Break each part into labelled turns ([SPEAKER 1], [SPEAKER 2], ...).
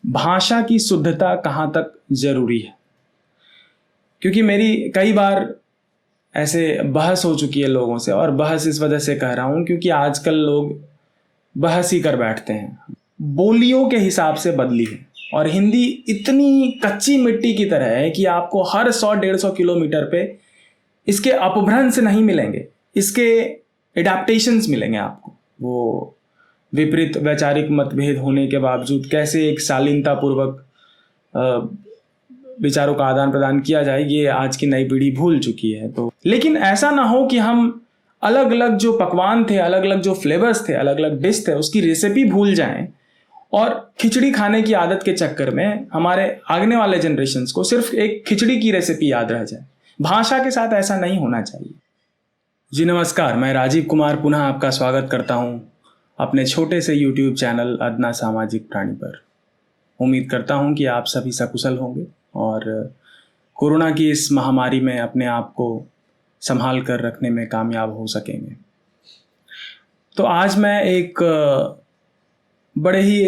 [SPEAKER 1] भाषा की शुद्धता कहाँ तक जरूरी है। क्योंकि मेरी कई बार ऐसे बहस हो चुकी है लोगों से, और बहस इस वजह से कह रहा हूँ क्योंकि आजकल लोग बहस ही कर बैठते हैं। बोलियों के हिसाब से बदली है और हिंदी इतनी कच्ची मिट्टी की तरह है कि आपको हर 100-150 किलोमीटर पे इसके अपभ्रंश नहीं मिलेंगे, इसके एडाप्टेशंस मिलेंगे आपको। वो विपरीत वैचारिक मतभेद होने के बावजूद कैसे एक शालीनता पूर्वक विचारों का आदान प्रदान किया जाए, ये आज की नई पीढ़ी भूल चुकी है। तो लेकिन ऐसा ना हो कि हम अलग अलग जो पकवान थे, अलग अलग जो फ्लेवर्स थे, अलग अलग डिश थे, उसकी रेसिपी भूल जाएं और खिचड़ी खाने की आदत के चक्कर में हमारे आगने वाले जनरेशन्स को सिर्फ एक खिचड़ी की रेसिपी याद रह जाए। भाषा के साथ ऐसा नहीं होना चाहिए। जी नमस्कार, मैं राजीव कुमार पुनः आपका स्वागत करता हूं अपने छोटे से YouTube चैनल अदना सामाजिक प्राणी पर। उम्मीद करता हूं कि आप सभी सकुशल होंगे और कोरोना की इस महामारी में अपने आप को संभाल कर रखने में कामयाब हो सकेंगे। तो आज मैं एक बड़े ही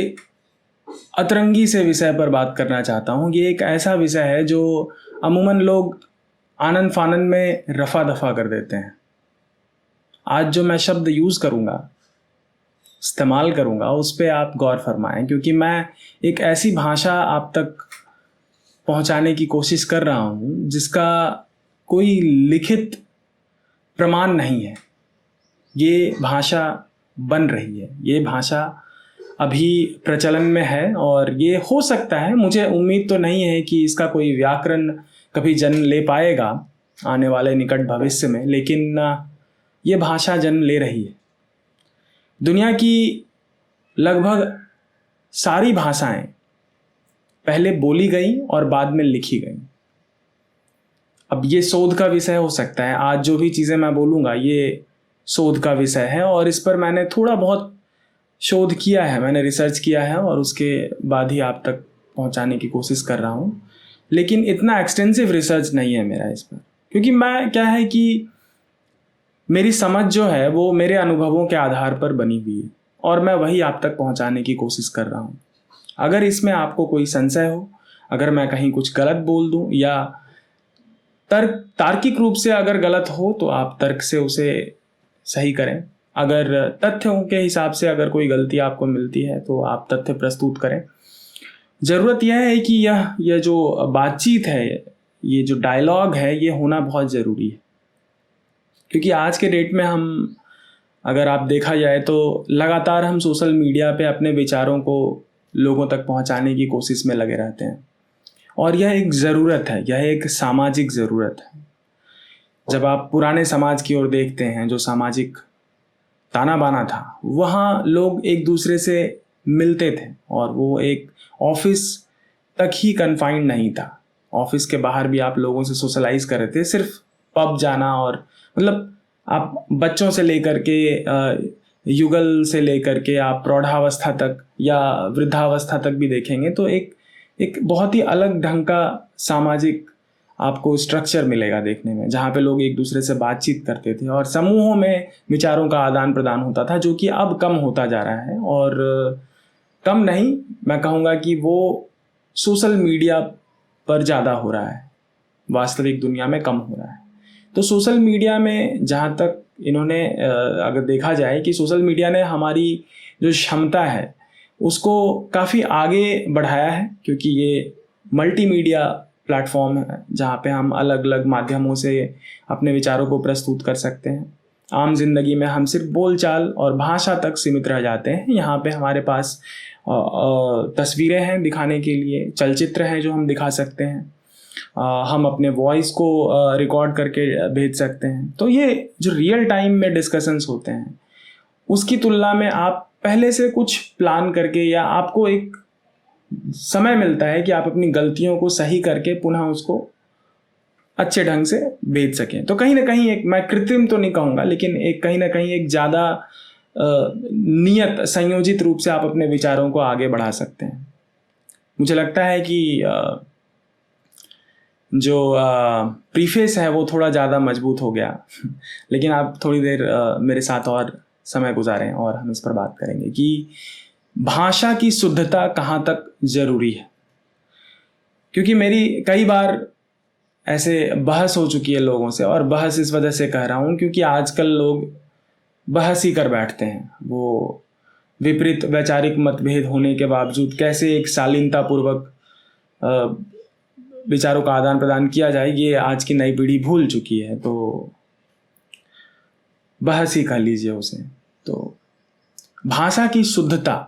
[SPEAKER 1] अतरंगी से विषय पर बात करना चाहता हूँ। ये एक ऐसा विषय है जो अमूमन लोग आनन फानन में रफा दफा कर देते हैं। आज जो मैं शब्द यूज़ करूँगा, इस्तेमाल करूँगा, उस पर आप गौर फरमाएं, क्योंकि मैं एक ऐसी भाषा आप तक पहुँचाने की कोशिश कर रहा हूँ जिसका कोई लिखित प्रमाण नहीं है। ये भाषा बन रही है, ये भाषा अभी प्रचलन में है और ये हो सकता है, मुझे उम्मीद तो नहीं है कि इसका कोई व्याकरण कभी जन्म ले पाएगा आने वाले निकट भविष्य में, लेकिन ये भाषा जन्म ले रही है। दुनिया की लगभग सारी भाषाएं पहले बोली गई और बाद में लिखी गई। अब ये शोध का विषय हो सकता है, आज जो भी चीज़ें मैं बोलूँगा ये शोध का विषय है और इस पर मैंने थोड़ा बहुत शोध किया है, मैंने रिसर्च किया है और उसके बाद ही आप तक पहुंचाने की कोशिश कर रहा हूं। लेकिन इतना एक्सटेंसिव रिसर्च नहीं है मेरा इस पर, क्योंकि मैं क्या है कि मेरी समझ जो है वो मेरे अनुभवों के आधार पर बनी हुई है और मैं वही आप तक पहुंचाने की कोशिश कर रहा हूं। अगर इसमें आपको कोई संशय हो, अगर मैं कहीं कुछ गलत बोल दूं या तार्किक रूप से अगर गलत हो तो आप तर्क से उसे सही करें। अगर तथ्यों के हिसाब से अगर कोई गलती आपको मिलती है तो आप तथ्य प्रस्तुत करें। ज़रूरत यह है कि यह जो बातचीत है, ये जो डायलॉग है, ये होना बहुत ज़रूरी है, क्योंकि आज के डेट में हम, अगर आप देखा जाए तो लगातार हम सोशल मीडिया पे अपने विचारों को लोगों तक पहुंचाने की कोशिश में लगे रहते हैं और यह एक ज़रूरत है, यह एक सामाजिक ज़रूरत है। जब आप पुराने समाज की ओर देखते हैं, जो सामाजिक ताना बाना था, वहाँ लोग एक दूसरे से मिलते थे और वो एक ऑफिस तक ही कन्फाइंड नहीं था। ऑफिस के बाहर भी आप लोगों से सोशलाइज कर रहे थे, सिर्फ पब जाना और मतलब आप बच्चों से लेकर के युगल से लेकर के आप प्रौढ़ावस्था तक या वृद्धावस्था तक भी देखेंगे तो एक बहुत ही अलग ढंग का सामाजिक आपको स्ट्रक्चर मिलेगा देखने में, जहाँ पे लोग एक दूसरे से बातचीत करते थे और समूहों में विचारों का आदान प्रदान होता था, जो कि अब कम होता जा रहा है। और कम नहीं, मैं कहूँगा कि वो सोशल मीडिया पर ज़्यादा हो रहा है, वास्तविक दुनिया में कम हो रहा है। तो सोशल मीडिया में जहाँ तक इन्होंने अगर देखा जाए कि सोशल मीडिया ने हमारी जो क्षमता है उसको काफ़ी आगे बढ़ाया है, क्योंकि ये मल्टीमीडिया प्लेटफॉर्म है जहाँ पे हम अलग अलग माध्यमों से अपने विचारों को प्रस्तुत कर सकते हैं। आम जिंदगी में हम सिर्फ बोलचाल और भाषा तक सीमित रह जाते हैं। यहाँ पे हमारे पास तस्वीरें हैं दिखाने के लिए, चलचित्र हैं जो हम दिखा सकते हैं, हम अपने वॉइस को रिकॉर्ड करके भेज सकते हैं। तो ये जो रियल टाइम में डिस्कशंस होते हैं उसकी तुलना में आप पहले से कुछ प्लान करके, या आपको एक समय मिलता है कि आप अपनी गलतियों को सही करके पुनः उसको अच्छे ढंग से भेज सकें। तो कहीं ना कहीं एक, मैं कृत्रिम तो नहीं कहूँगा, लेकिन एक कहीं ना कहीं एक ज़्यादा नियत संयोजित रूप से आप अपने विचारों को आगे बढ़ा सकते हैं। मुझे लगता है कि जो प्रीफेस है वो थोड़ा ज़्यादा मजबूत हो गया लेकिन आप थोड़ी देर मेरे साथ और समय गुजारें और हम इस पर बात करेंगे कि भाषा की शुद्धता कहाँ तक जरूरी है। क्योंकि मेरी कई बार ऐसे बहस हो चुकी है लोगों से, और बहस इस वजह से कह रहा हूँ क्योंकि आजकल लोग बहस ही कर बैठते हैं। वो विपरीत वैचारिक मतभेद होने के बावजूद कैसे एक शालीनता पूर्वक विचारों का आदान प्रदान किया जाए, ये आज की नई पीढ़ी भूल चुकी है। तो बहस ही कह लीजिए उसे। तो भाषा की शुद्धता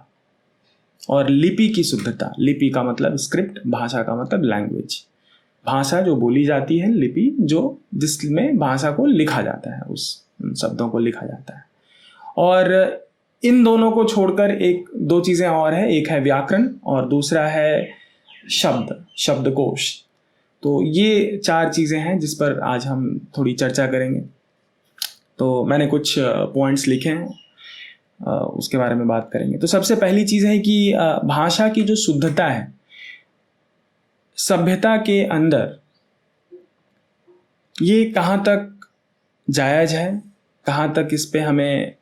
[SPEAKER 1] और लिपि की शुद्धता, लिपि का मतलब स्क्रिप्ट, भाषा का मतलब लैंग्वेज। भाषा जो बोली जाती है, लिपि जो जिसमें भाषा को लिखा जाता है, उस शब्दों को लिखा जाता है। और इन दोनों को छोड़कर एक दो चीज़ें और है, एक है व्याकरण और दूसरा है शब्दकोश। तो ये चार चीज़ें हैं जिस पर आज हम थोड़ी चर्चा करेंगे। तो मैंने कुछ पॉइंट्स लिखे हैं, उसके बारे में बात करेंगे। तो सबसे पहली चीज़ है कि भाषा की जो शुद्धता है सभ्यता के अंदर, ये कहाँ तक जायज़ है, कहाँ तक इस पे हमें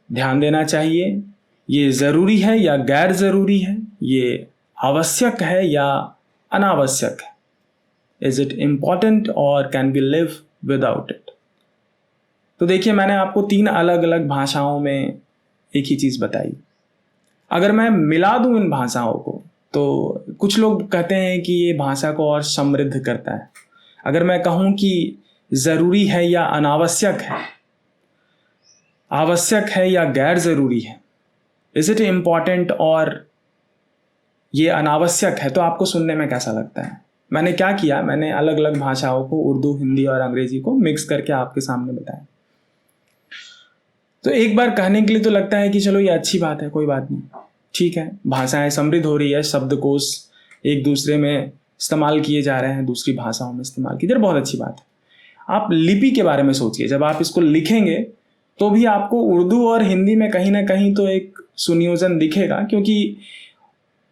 [SPEAKER 1] ध्यान देना चाहिए, ये ज़रूरी है या गैर ज़रूरी है, ये आवश्यक है या अनावश्यक है, इज़ इट इम्पॉर्टेंट और can be live without it. तो देखिए, मैंने आपको 3 अलग अलग भाषाओं में एक ही चीज़ बताई। अगर मैं मिला दूं इन भाषाओं को तो कुछ लोग कहते हैं कि ये भाषा को और समृद्ध करता है। अगर मैं कहूँ कि ज़रूरी है या अनावश्यक है, आवश्यक है या गैर ज़रूरी है, इज़ इट इम्पॉर्टेंट और ये अनावश्यक है, तो आपको सुनने में कैसा लगता है? मैंने क्या किया, मैंने अलग अलग भाषाओं को, उर्दू, हिंदी और अंग्रेजी को मिक्स करके आपके सामने बताया। तो एक बार कहने के लिए तो लगता है कि चलो ये अच्छी बात है, कोई बात नहीं, ठीक है, भाषाएं समृद्ध हो रही है, शब्दकोश एक दूसरे में इस्तेमाल किए जा रहे हैं, दूसरी भाषाओं में इस्तेमाल किए जा रहे हैं, बहुत अच्छी बात है। आप लिपि के बारे में सोचिए, जब आप इसको लिखेंगे तो भी आपको उर्दू और हिंदी में कहीं ना कहीं तो एक सुनियोजन दिखेगा, क्योंकि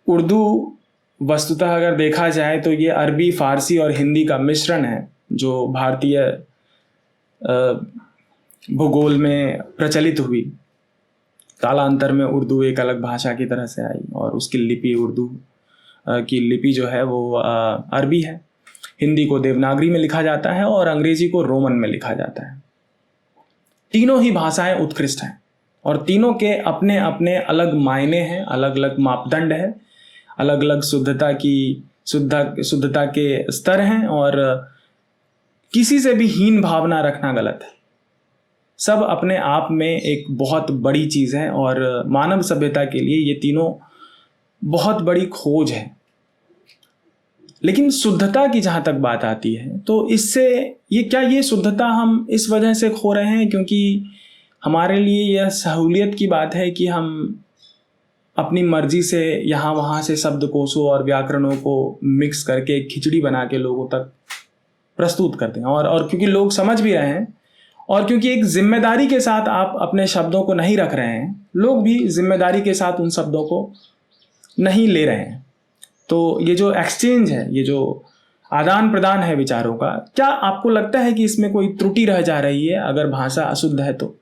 [SPEAKER 1] उर्दू वस्तुतः अगर देखा जाए तो ये अरबी, फारसी और हिंदी का मिश्रण है, जो भारतीय भूगोल में प्रचलित हुई। कालांतर में उर्दू एक अलग भाषा की तरह से आई और उसकी लिपि, उर्दू की लिपि जो है वो अरबी है। हिंदी को देवनागरी में लिखा जाता है और अंग्रेजी को रोमन में लिखा जाता है। तीनों ही भाषाएं उत्कृष्ट हैं और तीनों के अपने अपने अलग मायने हैं, अलग अलग मापदंड है, अलग अलग शुद्धता के स्तर हैं, और किसी से भी हीन भावना रखना गलत है। सब अपने आप में एक बहुत बड़ी चीज़ है और मानव सभ्यता के लिए ये तीनों बहुत बड़ी खोज है। लेकिन शुद्धता की जहाँ तक बात आती है तो इससे ये शुद्धता हम इस वजह से खो रहे हैं क्योंकि हमारे लिए यह सहूलियत की बात है कि हम अपनी मर्जी से यहाँ वहाँ से शब्दकोशों और व्याकरणों को मिक्स करके खिचड़ी बना के लोगों तक प्रस्तुत करते हैं, और क्योंकि लोग समझ भी रहे हैं और क्योंकि एक जिम्मेदारी के साथ आप अपने शब्दों को नहीं रख रहे हैं, लोग भी जिम्मेदारी के साथ उन शब्दों को नहीं ले रहे हैं। तो ये जो एक्सचेंज है, ये जो आदान प्रदान है विचारों का, क्या आपको लगता है कि इसमें कोई त्रुटि रह जा रही है अगर भाषा अशुद्ध है? तो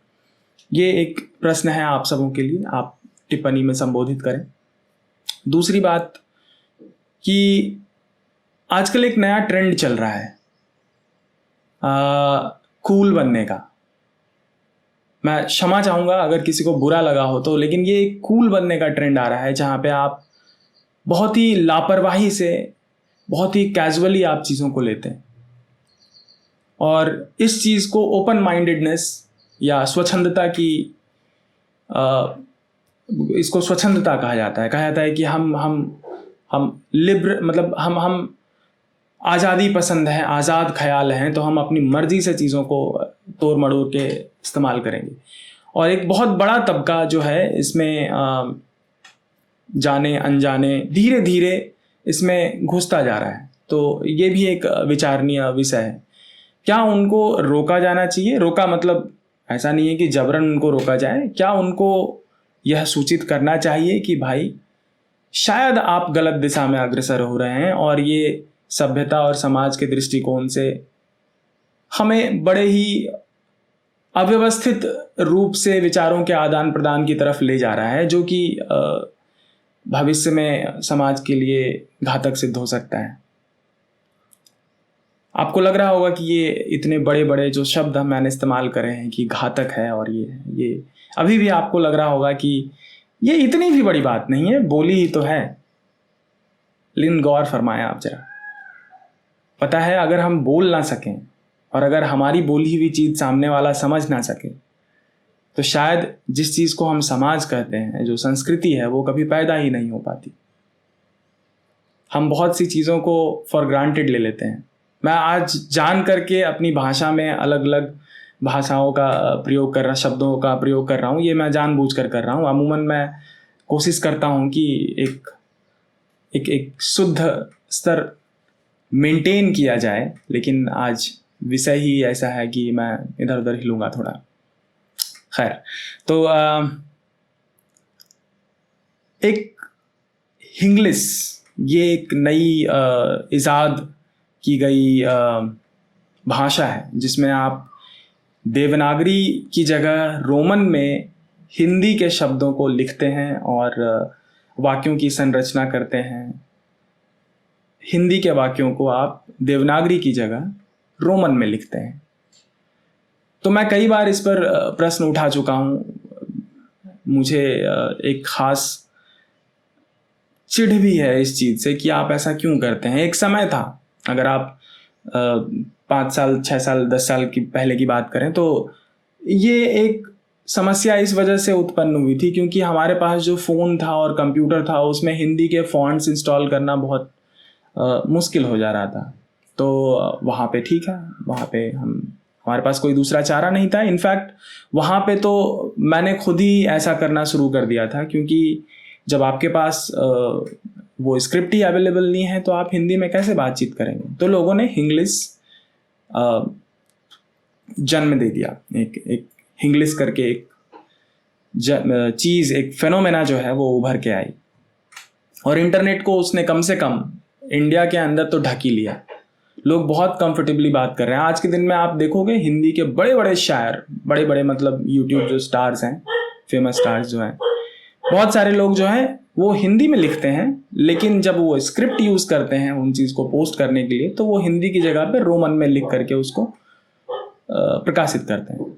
[SPEAKER 1] ये एक प्रश्न है आप सबों के लिए, आप टिप्पणी में संबोधित करें। दूसरी बात कि आजकल एक नया ट्रेंड चल रहा है कूल बनने का। मैं क्षमा चाहूँगा अगर किसी को बुरा लगा हो तो, लेकिन ये एक कूल बनने का ट्रेंड आ रहा है जहाँ पे आप बहुत ही लापरवाही से, बहुत ही कैजुअली आप चीज़ों को लेते हैं और इस चीज़ को ओपन माइंडेडनेस या स्वच्छंदता की इसको स्वच्छंदता कहा जाता है कि हम लिब्र मतलब हम आज़ादी पसंद हैं, आज़ाद ख्याल हैं, तो हम अपनी मर्जी से चीज़ों को तोड़ मड़ोड़ के इस्तेमाल करेंगे। और एक बहुत बड़ा तबका जो है इसमें जाने अनजाने धीरे धीरे इसमें घुसता जा रहा है। तो ये भी एक विचारणीय विषय है। क्या उनको रोका जाना चाहिए? रोका मतलब ऐसा नहीं है कि जबरन उनको रोका जाए। क्या उनको यह सूचित करना चाहिए कि भाई शायद आप गलत दिशा में अग्रसर हो रहे हैं और ये सभ्यता और समाज के दृष्टिकोण से हमें बड़े ही अव्यवस्थित रूप से विचारों के आदान प्रदान की तरफ ले जा रहा है, जो कि भविष्य में समाज के लिए घातक सिद्ध हो सकता है। आपको लग रहा होगा कि ये इतने बड़े बड़े जो शब्द मैंने इस्तेमाल करे हैं कि घातक है और ये अभी भी आपको लग रहा होगा कि ये इतनी भी बड़ी बात नहीं है, बोली ही तो है। लेकिन गौर फरमाया आप जरा, पता है अगर हम बोल ना सकें और अगर हमारी बोली हुई चीज़ सामने वाला समझ ना सके तो शायद जिस चीज़ को हम समाज कहते हैं, जो संस्कृति है, वो कभी पैदा ही नहीं हो पाती। हम बहुत सी चीज़ों को फॉर ग्रांटेड ले लेते हैं। मैं आज जान करके अपनी भाषा में अलग अलग भाषाओं का प्रयोग कर रहा, शब्दों का प्रयोग कर रहा हूँ, ये मैं जानबूझकर कर रहा हूँ। अमूमन मैं कोशिश करता हूँ कि एक शुद्ध स्तर मेंटेन किया जाए, लेकिन आज विषय ही ऐसा है कि मैं इधर उधर हिलूंगा थोड़ा। खैर, तो एक हिंग्लिश, ये एक नई इजाद की गई भाषा है जिसमें आप देवनागरी की जगह रोमन में हिंदी के शब्दों को लिखते हैं और वाक्यों की संरचना करते हैं। हिंदी के वाक्यों को आप देवनागरी की जगह रोमन में लिखते हैं। तो मैं कई बार इस पर प्रश्न उठा चुका हूँ। मुझे एक खास चिढ़ भी है इस चीज़ से कि आप ऐसा क्यों करते हैं। एक समय था, अगर आप 5 साल 6 साल 10 साल की पहले की बात करें तो ये एक समस्या इस वजह से उत्पन्न हुई थी क्योंकि हमारे पास जो फ़ोन था और कंप्यूटर था उसमें हिंदी के फ़ॉन्ट्स इंस्टॉल करना बहुत मुश्किल हो जा रहा था। तो वहाँ पे ठीक है, वहाँ पे हमारे पास कोई दूसरा चारा नहीं था। इनफैक्ट वहाँ पे तो मैंने खुद ही ऐसा करना शुरू कर दिया था, क्योंकि जब आपके पास वो स्क्रिप्ट ही अवेलेबल नहीं है तो आप हिंदी में कैसे बातचीत करेंगे। तो लोगों ने हिंग्लिश जन्म दे दिया। एक हिंग्लिश करके एक चीज़, एक फेनोमेना जो है वो उभर के आई और इंटरनेट को उसने कम से कम इंडिया के अंदर तो ढक ही लिया। लोग बहुत कंफर्टेबली बात कर रहे हैं। आज के दिन में आप देखोगे हिंदी के बड़े बड़े शायर, बड़े बड़े मतलब यूट्यूब जो स्टार्स हैं, फेमस स्टार्स जो हैं, बहुत सारे लोग जो हैं वो हिंदी में लिखते हैं, लेकिन जब वो स्क्रिप्ट यूज़ करते हैं उन चीज़ को पोस्ट करने के लिए तो वो हिंदी की जगह पे रोमन में लिख करके उसको प्रकाशित करते हैं।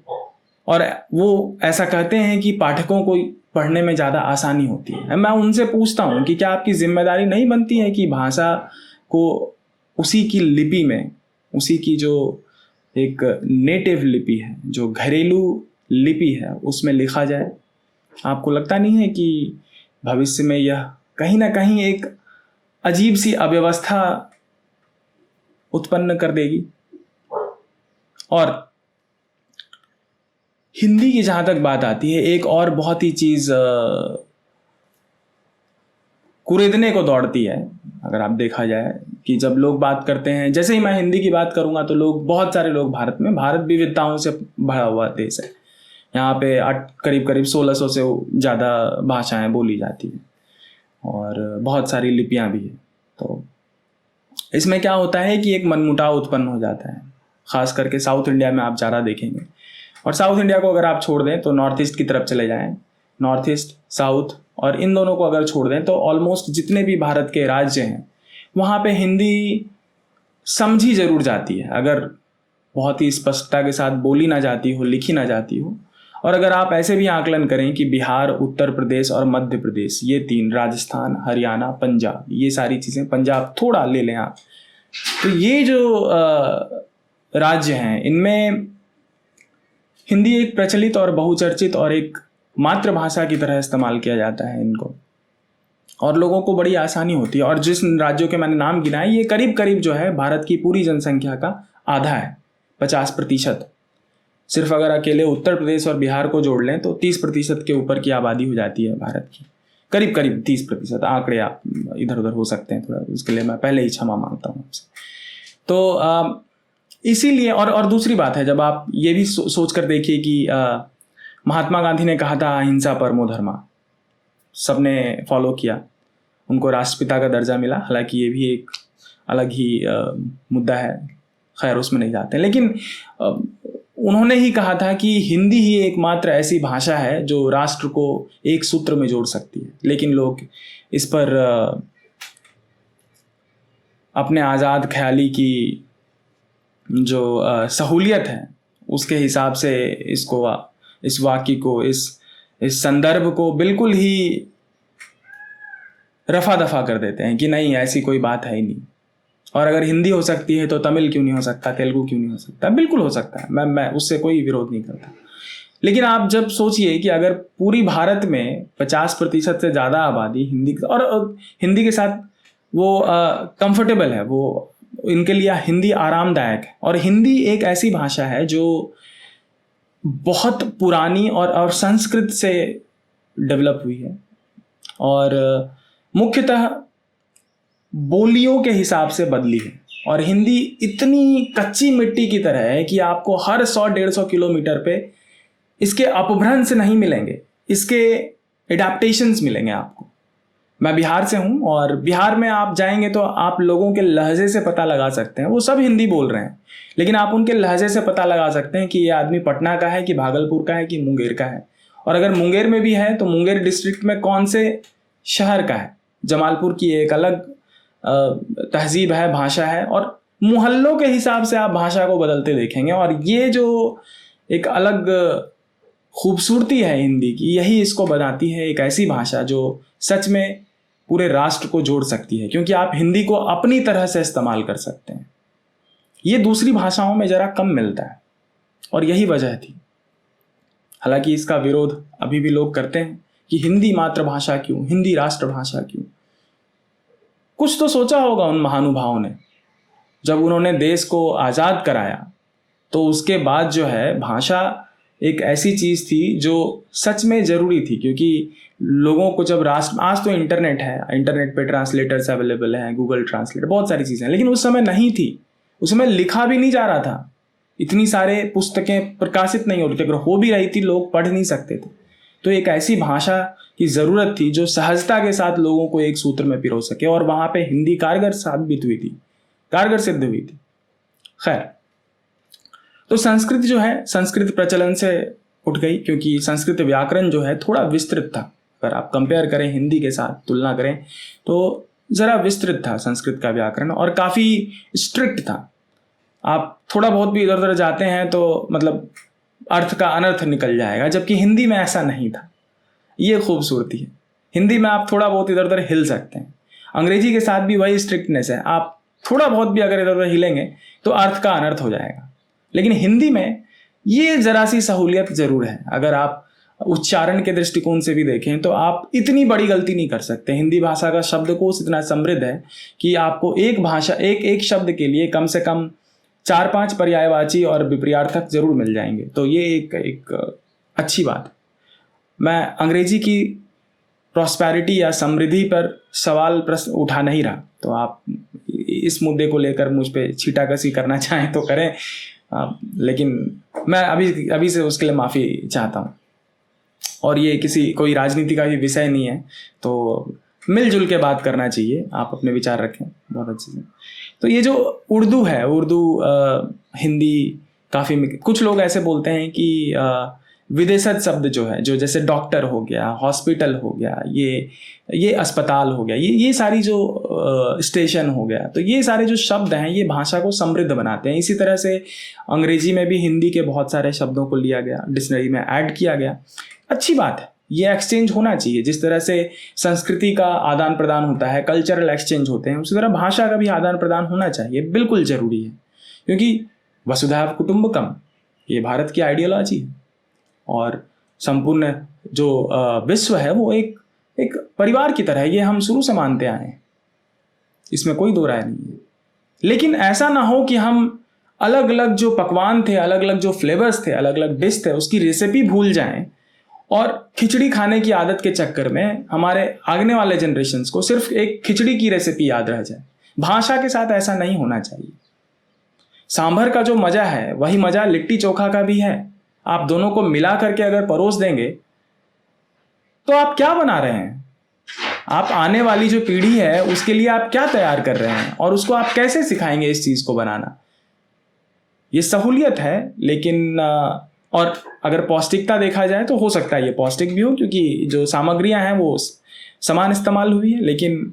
[SPEAKER 1] और वो ऐसा कहते हैं कि पाठकों को पढ़ने में ज़्यादा आसानी होती है। मैं उनसे पूछता हूँ कि क्या आपकी जिम्मेदारी नहीं बनती है कि भाषा को उसी की लिपि में, उसी की जो एक नेटिव लिपि है, जो घरेलू लिपि है, उसमें लिखा जाए? आपको लगता नहीं है कि भविष्य में यह कहीं ना कहीं एक अजीब सी अव्यवस्था उत्पन्न कर देगी? और हिंदी की जहाँ तक बात आती है, एक और बहुत ही चीज़ कुरेदने को दौड़ती है। अगर आप देखा जाए कि जब लोग बात करते हैं, जैसे ही मैं हिंदी की बात करूँगा तो लोग, बहुत सारे लोग भारत विविधताओं से भरा हुआ देश है। यहाँ पे करीब 1600 से ज़्यादा भाषाएं बोली जाती हैं और बहुत सारी लिपियाँ भी हैं। तो इसमें क्या होता है कि एक मनमुटाव उत्पन्न हो जाता है, ख़ास करके साउथ इंडिया में आप ज़्यादा देखेंगे। और साउथ इंडिया को अगर आप छोड़ दें तो नॉर्थ ईस्ट की तरफ चले जाएं, नॉर्थ ईस्ट, साउथ, और इन दोनों को अगर छोड़ दें तो ऑलमोस्ट जितने भी भारत के राज्य हैं वहाँ पे हिंदी समझी ज़रूर जाती है। अगर बहुत ही स्पष्टता के साथ बोली ना जाती हो, लिखी ना जाती हो। और अगर आप ऐसे भी आकलन करें कि बिहार, उत्तर प्रदेश और मध्य प्रदेश, ये 3, राजस्थान, हरियाणा, पंजाब, ये सारी चीज़ें, पंजाब थोड़ा ले लें आप, तो ये जो राज्य हैं इनमें हिंदी एक प्रचलित और बहुचर्चित और एक मातृभाषा की तरह इस्तेमाल किया जाता है इनको, और लोगों को बड़ी आसानी होती है। और जिस राज्यों के मैंने नाम गिनाए, ये करीब करीब जो है भारत की पूरी जनसंख्या का आधा है, 50%। सिर्फ अगर अकेले उत्तर प्रदेश और बिहार को जोड़ लें तो 30% के ऊपर की आबादी हो जाती है भारत की, करीब करीब 30%। आंकड़े आप इधर उधर हो सकते हैं थोड़ा, उसके लिए मैं पहले ही क्षमा मांगता हूँ आपसे। तो इसीलिए, और दूसरी बात है, जब आप ये भी सोच कर देखिए कि महात्मा गांधी ने कहा था अहिंसा परमो धर्मा, सबने फॉलो किया, उनको राष्ट्रपिता का दर्जा मिला। हालांकि ये भी एक अलग ही मुद्दा है, खैर उसमें नहीं जाते। लेकिन उन्होंने ही कहा था कि हिंदी ही एकमात्र ऐसी भाषा है जो राष्ट्र को एक सूत्र में जोड़ सकती है। लेकिन लोग इस पर अपने आज़ाद ख्याली की जो सहूलियत है उसके हिसाब से इस वाक्य को, इस संदर्भ को बिल्कुल ही रफा दफा कर देते हैं कि नहीं, ऐसी कोई बात है ही नहीं। और अगर हिंदी हो सकती है तो तमिल क्यों नहीं हो सकता, तेलुगु क्यों नहीं हो सकता? बिल्कुल हो सकता है, मैं उससे कोई विरोध नहीं करता। लेकिन आप जब सोचिए कि अगर पूरी भारत में 50% से ज़्यादा आबादी हिंदी के साथ वो कंफर्टेबल है, वो इनके लिए हिंदी आरामदायक है। और हिंदी एक ऐसी भाषा है जो बहुत पुरानी और संस्कृत से डेवलप हुई है, और मुख्यतः बोलियों के हिसाब से बदली है। और हिंदी इतनी कच्ची मिट्टी की तरह है कि आपको हर 100-150 किलोमीटर पे इसके अपभ्रंश नहीं मिलेंगे, इसके एडाप्टेशंस मिलेंगे आपको। मैं बिहार से हूँ, और बिहार में आप जाएंगे तो आप लोगों के लहजे से पता लगा सकते हैं, वो सब हिंदी बोल रहे हैं, लेकिन आप उनके लहजे से पता लगा सकते हैं कि ये आदमी पटना का है, कि भागलपुर का है, कि मुंगेर का है। और अगर मुंगेर में भी है तो मुंगेर डिस्ट्रिक्ट में कौन से शहर का है। जमालपुर की एक अलग तहजीब है, भाषा है, और मोहल्लों के हिसाब से आप भाषा को बदलते देखेंगे। और ये जो एक अलग खूबसूरती है हिंदी की, यही इसको बनाती है एक ऐसी भाषा जो सच में पूरे राष्ट्र को जोड़ सकती है, क्योंकि आप हिंदी को अपनी तरह से इस्तेमाल कर सकते हैं। ये दूसरी भाषाओं में जरा कम मिलता है, और यही वजह थी। हालांकि इसका विरोध अभी भी लोग करते हैं कि हिंदी मातृभाषा क्यों, हिंदी राष्ट्रभाषा क्यों। कुछ तो सोचा होगा उन महानुभावों ने, जब उन्होंने देश को आज़ाद कराया तो उसके बाद जो है भाषा एक ऐसी चीज़ थी जो सच में ज़रूरी थी। क्योंकि लोगों को जब आज तो इंटरनेट है, इंटरनेट पे ट्रांसलेटर्स अवेलेबल हैं, गूगल ट्रांसलेटर, बहुत सारी चीज़ें हैं, लेकिन उस समय नहीं थी। उस समय लिखा भी नहीं जा रहा था, इतनी सारे पुस्तकें प्रकाशित नहीं हो रही थी, अगर हो भी रही थी लोग पढ़ नहीं सकते थे। तो एक ऐसी भाषा की ज़रूरत थी जो सहजता के साथ लोगों को एक सूत्र में पिरो सके, और वहाँ पे हिंदी कारगर साबित हुई थी, कारगर सिद्ध हुई थी। खैर, तो संस्कृत जो है, संस्कृत प्रचलन से उठ गई, क्योंकि संस्कृत व्याकरण जो है थोड़ा विस्तृत था। अगर आप कंपेयर करें हिंदी के साथ, तुलना करें, तो ज़रा विस्तृत था संस्कृत का व्याकरण, और काफ़ी स्ट्रिक्ट था। आप थोड़ा बहुत भी इधर उधर जाते हैं तो मतलब अर्थ का अनर्थ निकल जाएगा, जबकि हिंदी में ऐसा नहीं था। ये खूबसूरती है, हिंदी में आप थोड़ा बहुत इधर उधर हिल सकते हैं। अंग्रेजी के साथ भी वही स्ट्रिक्टनेस है, आप थोड़ा बहुत भी अगर इधर उधर हिलेंगे तो अर्थ का अनर्थ हो जाएगा। लेकिन हिंदी में ये जरा सी सहूलियत जरूर है। अगर आप उच्चारण के दृष्टिकोण से भी देखें तो आप इतनी बड़ी गलती नहीं कर सकते। हिंदी भाषा का शब्दकोश इतना समृद्ध है कि आपको एक शब्द के लिए कम से कम 4-5 पर्यायवाची और विपर्यार्थक जरूर मिल जाएंगे। तो ये एक अच्छी बात है। मैं अंग्रेजी की प्रॉस्पेरिटी या समृद्धि पर सवाल प्रश्न उठा नहीं रहा, तो आप इस मुद्दे को लेकर मुझ पे छीटाकशी करना चाहें तो करें, लेकिन मैं अभी से उसके लिए माफ़ी चाहता हूँ। और ये कोई राजनीति का भी विषय नहीं है, तो मिलजुल के बात करना चाहिए। आप अपने विचार रखें, बहुत अच्छे से। तो ये जो उर्दू है, हिंदी काफ़ी, कुछ लोग ऐसे बोलते हैं कि विदेशज शब्द जो है, जो जैसे डॉक्टर हो गया, हॉस्पिटल हो गया, ये अस्पताल हो गया, ये सारी जो स्टेशन हो गया, तो ये सारे जो शब्द हैं ये भाषा को समृद्ध बनाते हैं। इसी तरह से अंग्रेजी में भी हिंदी के बहुत सारे शब्दों को लिया गया, डिक्शनरी में ऐड किया गया। अच्छी बात है, ये एक्सचेंज होना चाहिए। जिस तरह से संस्कृति का आदान प्रदान होता है, कल्चरल एक्सचेंज होते हैं, उसी तरह भाषा का भी आदान प्रदान होना चाहिए, बिल्कुल ज़रूरी है। क्योंकि वसुधैव कुटुंबकम ये भारत की आइडियोलॉजी है, और संपूर्ण जो विश्व है वो एक परिवार की तरह है। ये हम शुरू से मानते आए हैं, इसमें कोई दो राय नहीं है। लेकिन ऐसा ना हो कि हम अलग अलग जो पकवान थे, अलग अलग जो फ्लेवर्स थे, अलग अलग डिश थे, उसकी रेसिपी भूल जाएं, और खिचड़ी खाने की आदत के चक्कर में हमारे आगने वाले जनरेशन्स को सिर्फ एक खिचड़ी की रेसिपी याद रह जाए। भाषा के साथ ऐसा नहीं होना चाहिए। सांभर का जो मजा है वही मजा लिट्टी चोखा का भी है। आप दोनों को मिला करके अगर परोस देंगे तो आप क्या बना रहे हैं? आप आने वाली जो पीढ़ी है उसके लिए आप क्या तैयार कर रहे हैं, और उसको आप कैसे सिखाएंगे इस चीज को बनाना? ये सहूलियत है, लेकिन और अगर पौष्टिकता देखा जाए तो हो सकता है ये पौष्टिक भी हो, क्योंकि जो सामग्रियां हैं वो समान इस्तेमाल हुई है, लेकिन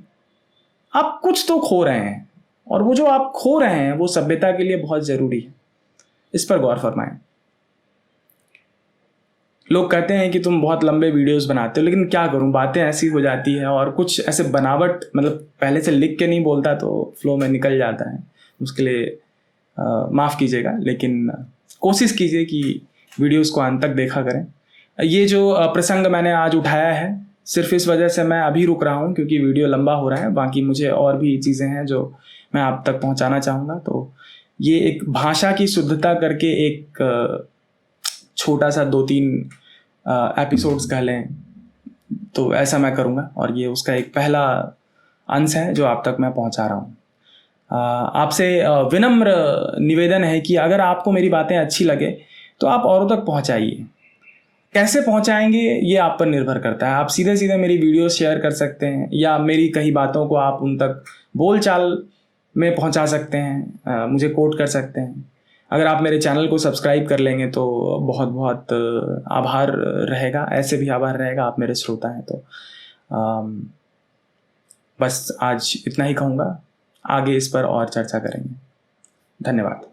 [SPEAKER 1] आप कुछ तो खो रहे हैं, और वो जो आप खो रहे हैं वो सभ्यता के लिए बहुत ज़रूरी है। इस पर गौर फरमाएं। लोग कहते हैं कि तुम बहुत लंबे वीडियोस बनाते हो, लेकिन क्या करूं, बातें ऐसी हो जाती है, और कुछ ऐसे बनावट, मतलब पहले से लिख के नहीं बोलता तो फ्लो में निकल जाता है। उसके लिए माफ़ कीजिएगा, लेकिन कोशिश कीजिए कि वीडियोस को अंत तक देखा करें। ये जो प्रसंग मैंने आज उठाया है, सिर्फ इस वजह से मैं अभी रुक रहा हूँ क्योंकि वीडियो लंबा हो रहा है। बाकी मुझे और भी चीज़ें हैं जो मैं आप तक पहुँचाना चाहूँगा। तो ये एक भाषा की शुद्धता करके एक छोटा सा 2-3 एपिसोड्स कह लें, तो ऐसा मैं करूँगा, और ये उसका एक पहला अंश है जो आप तक मैं पहुँचा रहा हूँ। आपसे विनम्र निवेदन है कि अगर आपको मेरी बातें अच्छी लगे तो आप औरों तक पहुँचाइए। कैसे पहुँचाएंगे ये आप पर निर्भर करता है। आप सीधे सीधे मेरी वीडियो शेयर कर सकते हैं, या मेरी कई बातों को आप उन तक बोलचाल में पहुँचा सकते हैं, मुझे कोट कर सकते हैं। अगर आप मेरे चैनल को सब्सक्राइब कर लेंगे तो बहुत बहुत आभार रहेगा, ऐसे भी आभार रहेगा, आप मेरे श्रोता हैं। तो बस आज इतना ही कहूँगा, आगे इस पर और चर्चा करेंगे। धन्यवाद।